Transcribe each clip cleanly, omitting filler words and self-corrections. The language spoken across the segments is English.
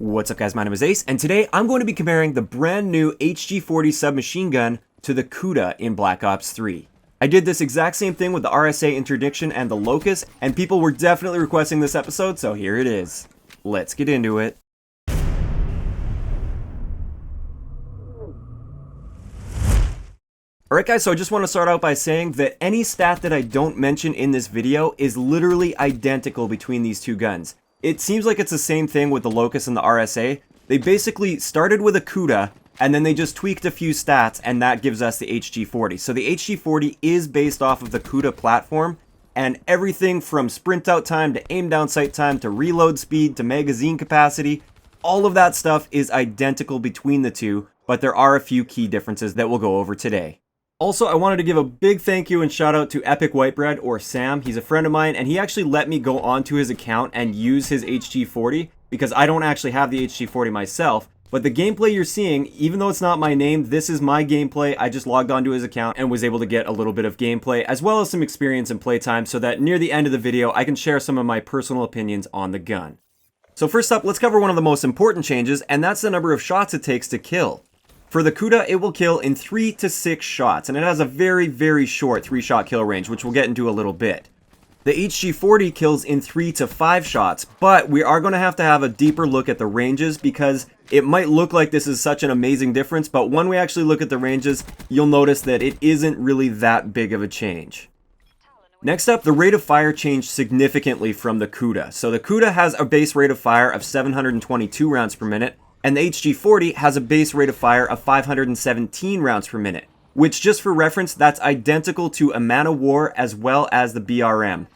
What's up guys, my name is Ace, and today I'm going to be comparing the brand new HG40 submachine gun to the Kuda in Black Ops 3. I did this exact same thing with the RSA interdiction and the Locust, and people were definitely requesting this episode, so here it is. Let's get into it. Alright guys, so I just want to start out by saying that any stat that I don't mention in this video is literally identical between these two guns. It seems like it's the same thing with the Locust and the RSA. They basically started with a Kuda, and then they just tweaked a few stats, and that gives us the HG40. So the HG40 is based off of the Kuda platform, and everything from sprint out time to aim down sight time to reload speed to magazine capacity, all of that stuff is identical between the two, but there are a few key differences that we'll go over today. Also, I wanted to give a big thank you and shout out to Epic Whitebread, or Sam. He's a friend of mine, and he actually let me go onto his account and use his HG40, because I don't actually have the HG40 myself. But the gameplay you're seeing, even though it's not my name, this is my gameplay. I just logged onto his account and was able to get a little bit of gameplay, as well as some experience and playtime, so that near the end of the video, I can share some of my personal opinions on the gun. So first up, let's cover one of the most important changes, and that's the number of shots it takes to kill. For the Kuda, it will kill in 3 to 6 shots, and it has a very short 3-shot kill range, which we'll get into a little bit. The HG40 kills in 3 to 5 shots, but we are going to have a deeper look at the ranges, because it might look like this is such an amazing difference, but when we actually look at the ranges, you'll notice that it isn't really that big of a change. Next up, the rate of fire changed significantly from the Kuda. So the Kuda has a base rate of fire of 722 rounds per minute, and the HG40 has a base rate of fire of 517 rounds per minute, which, just for reference, that's identical to a Man of War as well as the BRM.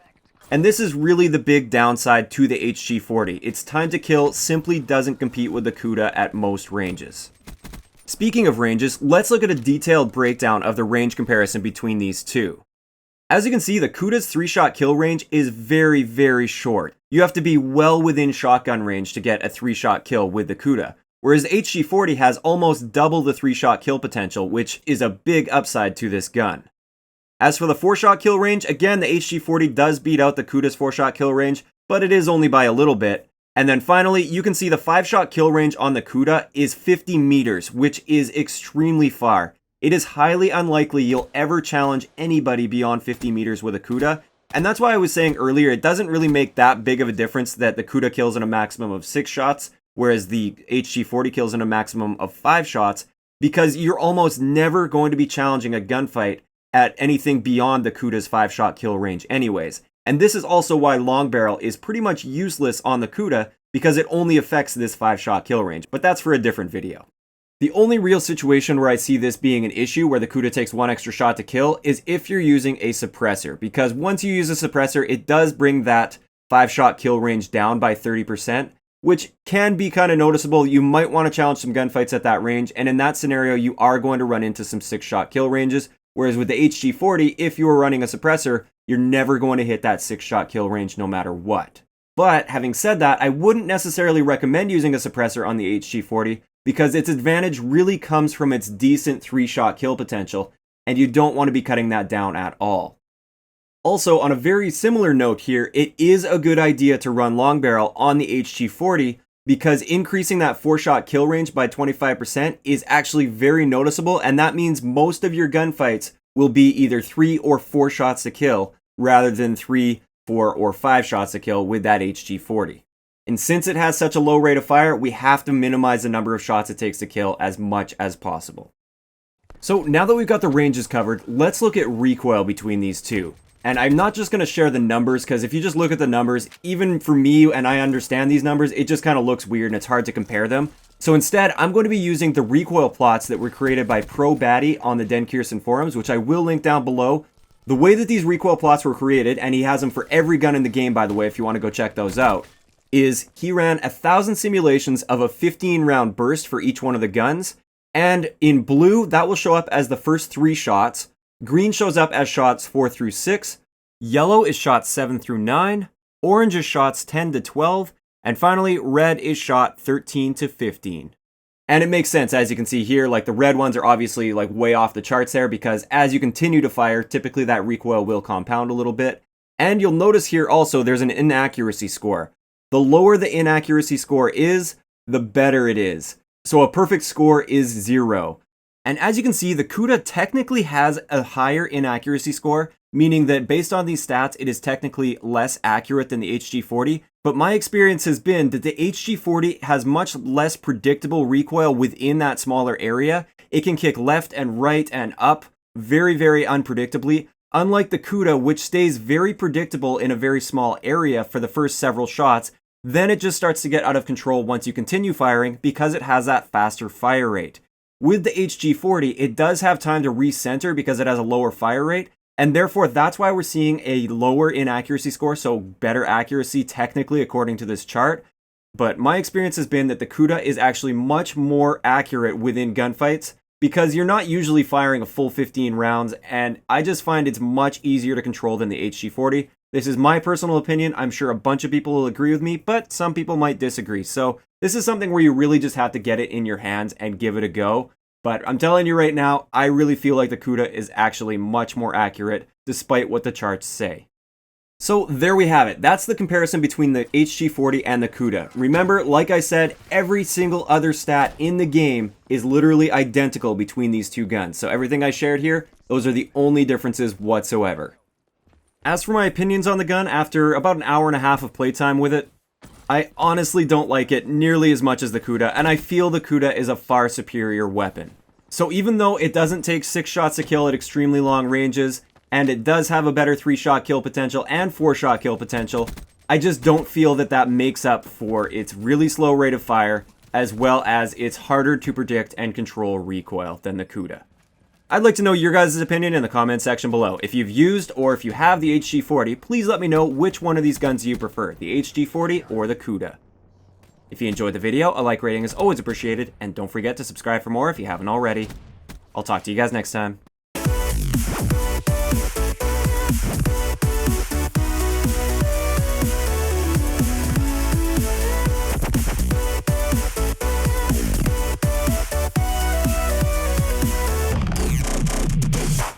And this is really the big downside to the HG40. Its time to kill simply doesn't compete with the Kuda at most ranges. Speaking of ranges, let's look at a detailed breakdown of the range comparison between these two. As you can see, the Kuda's 3-shot kill range is very short. You have to be well within shotgun range to get a 3-shot kill with the Kuda, whereas the HG40 has almost double the 3-shot kill potential, which is a big upside to this gun. As for the 4-shot kill range, again, the HG40 does beat out the Kuda's 4-shot kill range, but it is only by a little bit. And then finally, you can see the 5-shot kill range on the Kuda is 50 meters, which is extremely far. It is highly unlikely you'll ever challenge anybody beyond 50 meters with a Kuda, and that's why I was saying earlier, it doesn't really make that big of a difference that the Kuda kills in a maximum of 6 shots, whereas the HG40 kills in a maximum of 5 shots, because you're almost never going to be challenging a gunfight at anything beyond the Kuda's 5-shot kill range anyways. And this is also why long barrel is pretty much useless on the Kuda, because it only affects this 5-shot kill range, but that's for a different video. The only real situation where I see this being an issue where the Kuda takes 1 extra shot to kill is if you're using a suppressor, because once you use a suppressor, it does bring that 5-shot kill range down by 30%, which can be kind of noticeable. You might want to challenge some gunfights at that range, and in that scenario, you are going to run into some 6-shot kill ranges, whereas with the HG40, if you were running a suppressor, you're never going to hit that 6-shot kill range no matter what. But having said that, I wouldn't necessarily recommend using a suppressor on the HG40, because its advantage really comes from its decent 3-shot kill potential, and you don't want to be cutting that down at all. Also, on a very similar note here, it is a good idea to run long barrel on the HG40, because increasing that 4-shot kill range by 25% is actually very noticeable, and that means most of your gunfights will be either 3 or 4 shots to kill, rather than 3, 4, or 5 shots to kill with that HG40. And since it has such a low rate of fire, we have to minimize the number of shots it takes to kill as much as possible. So now that we've got the ranges covered, let's look at recoil between these two. And I'm not just going to share the numbers, because if you just look at the numbers, even for me, and I understand these numbers, it just kind of looks weird and it's hard to compare them. So instead, I'm going to be using the recoil plots that were created by ProBaddie on the Den Kearson forums, which I will link down below. The way that these recoil plots were created, and he has them for every gun in the game, by the way, if you want to go check those out, is he ran 1,000 simulations of a 15-round burst for each one of the guns, and in blue, that will show up as the first 3 shots, green shows up as shots 4 through 6, yellow is shots 7 through 9, orange is shots 10 to 12, and finally, red is shot 13 to 15. And it makes sense, as you can see here, like the red ones are obviously like way off the charts there, because as you continue to fire, typically that recoil will compound a little bit. And you'll notice here also there's an inaccuracy score. The lower the inaccuracy score is, the better it is. So a perfect score is 0. And as you can see, the Kuda technically has a higher inaccuracy score, meaning that based on these stats, it is technically less accurate than the HG40. But my experience has been that the HG40 has much less predictable recoil within that smaller area. It can kick left and right and up very, very unpredictably, unlike the Kuda, which stays very predictable in a very small area for the first several shots. Then it just starts to get out of control once you continue firing because it has that faster fire rate. With the HG40, it does have time to recenter because it has a lower fire rate, and therefore that's why we're seeing a lower inaccuracy score, so better accuracy technically according to this chart. But my experience has been that the Kuda is actually much more accurate within gunfights because you're not usually firing a full 15 rounds, and I just find it's much easier to control than the HG40. This is my personal opinion. I'm sure a bunch of people will agree with me, but some people might disagree. So this is something where you really just have to get it in your hands and give it a go. But I'm telling you right now, I really feel like the Kuda is actually much more accurate, despite what the charts say. So there we have it. That's the comparison between the HG40 and the Kuda. Remember, like I said, every single other stat in the game is literally identical between these two guns. So everything I shared here, those are the only differences whatsoever. As for my opinions on the gun, after about an hour and a half of playtime with it, I honestly don't like it nearly as much as the Kuda, and I feel the Kuda is a far superior weapon. So even though it doesn't take 6 shots to kill at extremely long ranges, and it does have a better 3-shot kill potential and 4-shot kill potential, I just don't feel that that makes up for its really slow rate of fire, as well as its harder to predict and control recoil than the Kuda. I'd like to know your guys' opinion in the comment section below. If you've used or if you have the HG40, please let me know which one of these guns you prefer, the HG40 or the Kuda. If you enjoyed the video, a like rating is always appreciated, and don't forget to subscribe for more if you haven't already. I'll talk to you guys next time.